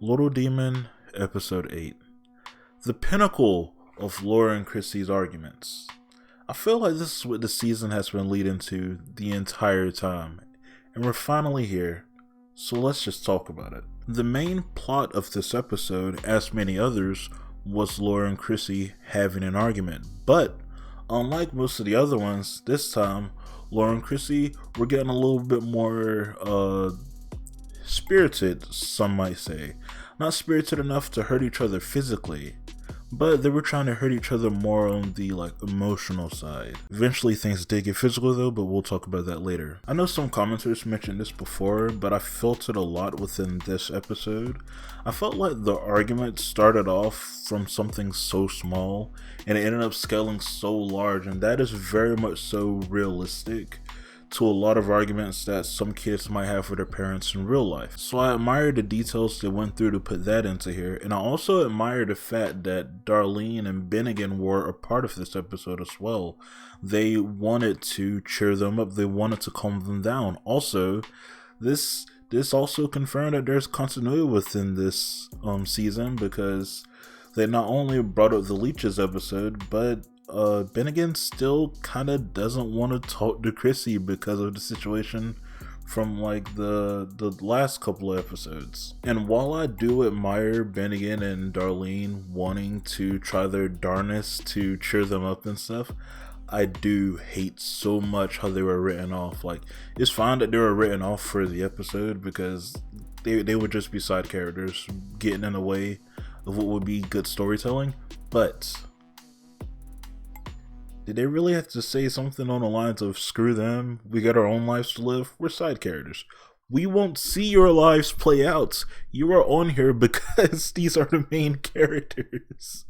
Little Demon, Episode 8. The pinnacle of Laura and Chrissy's arguments. I feel like this is what the season has been leading to the entire time, and we're finally here, so let's just talk about it. The main plot of this episode, as many others, was Laura and Chrissy having an argument, but unlike most of the other ones, this time, Laura and Chrissy were getting a little bit more, spirited, some might say. Not spirited enough to hurt each other physically, but they were trying to hurt each other more on the emotional side. Eventually things did get physical though, but we'll talk about that later. I know some commenters mentioned this before, but I felt it a lot within this episode. I felt like the argument started off from something so small and it ended up scaling so large, and that is very much so realistic to a lot of arguments that some kids might have with their parents in real life. So I admire the details they went through to put that into here, and I also admire the fact that Darlene and Bennigan were a part of this episode as well. They wanted to cheer them up, they wanted to calm them down. Also, this also confirmed that there's continuity within this season, because they not only brought up the Leeches episode, but Bennigan still kind of doesn't want to talk to Chrissy because of the situation from the last couple of episodes. And while I do admire Bennigan and Darlene wanting to try their darnest to cheer them up and stuff, I do hate so much how they were written off. It's fine that they were written off for the episode because they would just be side characters getting in the way of what would be good storytelling, but did they really have to say something on the lines of screw them, we got our own lives to live, we're side characters, we won't see your lives play out, you are on here because these are the main characters.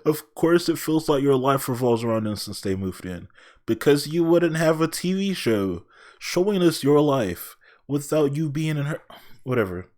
Of course it feels like your life revolves around them since they moved in, because you wouldn't have a TV show showing us your life without you being in her. Whatever,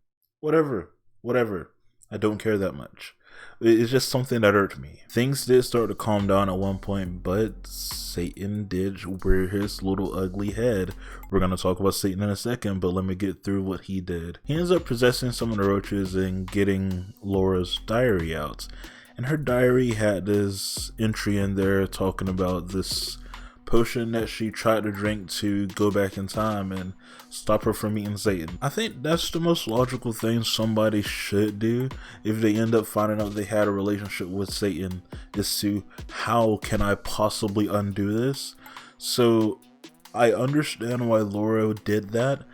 I don't care that much. It's just something that hurt me. Things did start to calm down at one point, but Satan did rear his little ugly head. We're going to talk about Satan in a second, but let me get through what he did. He ends up possessing some of the roaches and getting Laura's diary out. And her diary had this entry in there talking about this potion that she tried to drink to go back in time and stop her from meeting Satan. I think that's the most logical thing somebody should do if they end up finding out they had a relationship with Satan, is to, how can I possibly undo this? So I understand why Laura did that,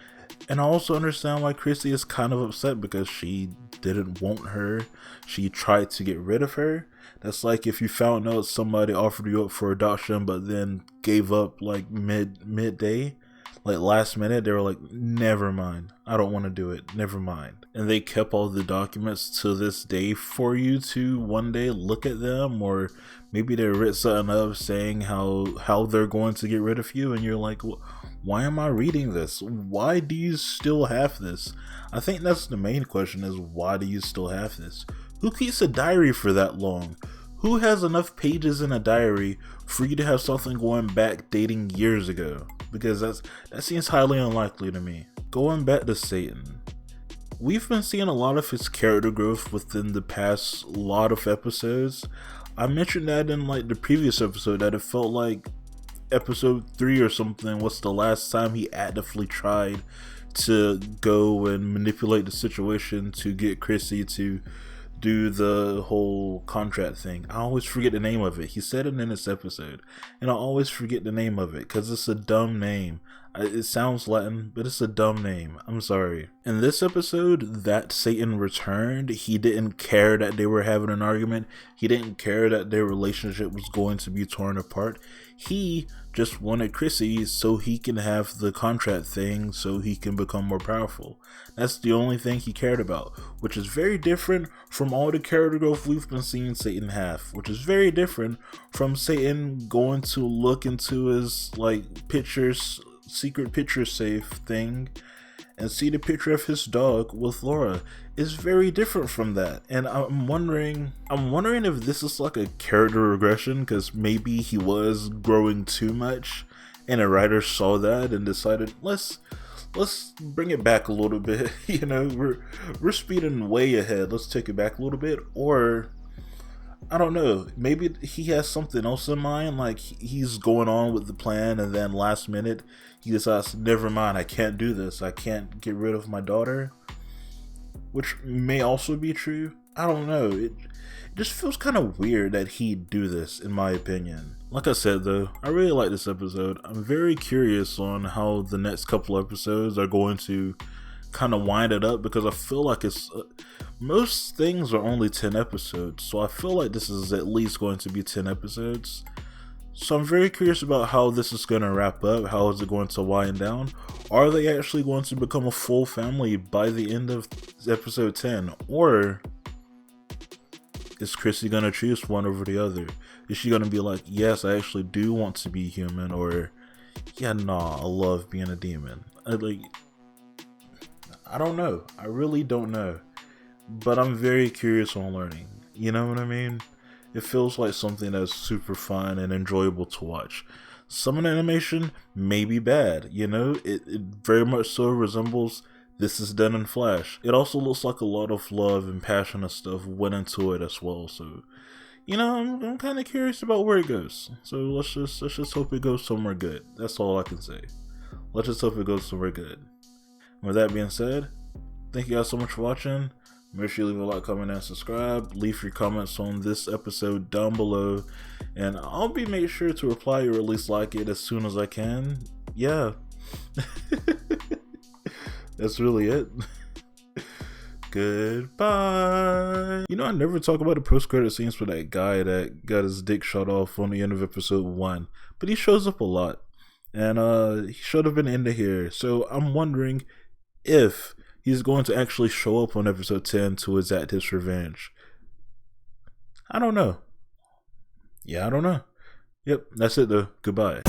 and I also understand why Chrissy is kind of upset because she didn't want her. She tried to get rid of her. That's like if you found out somebody offered you up for adoption but then gave up midday, last minute. They were like, never mind, I don't want to do it, never mind. And they kept all the documents to this day for you to one day look at them, or maybe they wrote something up saying how they're going to get rid of you, and you're like, why am I reading this? Why do you still have this? I think that's the main question, is why do you still have this? Who keeps a diary for that long? Who has enough pages in a diary for you to have something going back dating years ago? Because that seems highly unlikely to me. Going back to Satan, we've been seeing a lot of his character growth within the past lot of episodes. I mentioned that in the previous episode, that it felt like episode 3 or something was the last time he actively tried to go and manipulate the situation to get Chrissy to do the whole contract thing. I always forget the name of it. He said it in this episode, and I always forget the name of it because it's a dumb name. It sounds Latin, but it's a dumb name. I'm sorry. In this episode, that Satan returned. He didn't care that they were having an argument. He didn't care that their relationship was going to be torn apart. He just wanted Chrissy so he can have the contract thing, so he can become more powerful. That's the only thing he cared about, which is very different from all the character growth we've been seeing Satan have, which is very different from Satan going to look into his secret picture safe thing and see the picture of his dog with Laura. Is very different from that, and I'm wondering if this is like a character regression, because maybe he was growing too much and a writer saw that and decided, let's let's bring it back a little bit. You know, we're speeding way ahead. Let's take it back a little bit, or I don't know. Maybe he has something else in mind. Like he's going on with the plan, and then last minute he decides, "Never mind. I can't do this. I can't get rid of my daughter," which may also be true. I don't know. It just feels kind of weird that he'd do this, in my opinion. Like I said, though, I really like this episode. I'm very curious on how the next couple episodes are going to kind of wind it up, because I feel like it's most things are only 10 episodes, so I feel like this is at least going to be 10 episodes. So I'm very curious about how this is going to wrap up. How is it going to wind down? Are they actually going to become a full family by the end of episode 10? Or is Chrissy going to choose one over the other? Is she going to be like, yes, I actually do want to be human, or yeah, nah, I love being a demon? I don't know. I really don't know. But I'm very curious on learning. You know what I mean? It feels like something that's super fun and enjoyable to watch. Some of the animation may be bad, you know? It very much so resembles This Is Done in Flash. It also looks like a lot of love and passion and stuff went into it as well, so you know, I'm kind of curious about where it goes. So let's just hope it goes somewhere good. That's all I can say. Let's just hope it goes somewhere good. And with that being said, thank you guys so much for watching. Make sure you leave a like, comment, and subscribe. Leave your comments on this episode down below, and I'll be make sure to reply or at least like it as soon as I can. Yeah. That's really it. Goodbye. You know, I never talk about the post-credit scenes for that guy that got his dick shot off on the end of episode 1, but he shows up a lot, and he showed up in the end of here. So I'm wondering if he's going to actually show up on episode 10 to exact his revenge. I don't know. Yeah, I don't know. Yep, that's it though. Goodbye.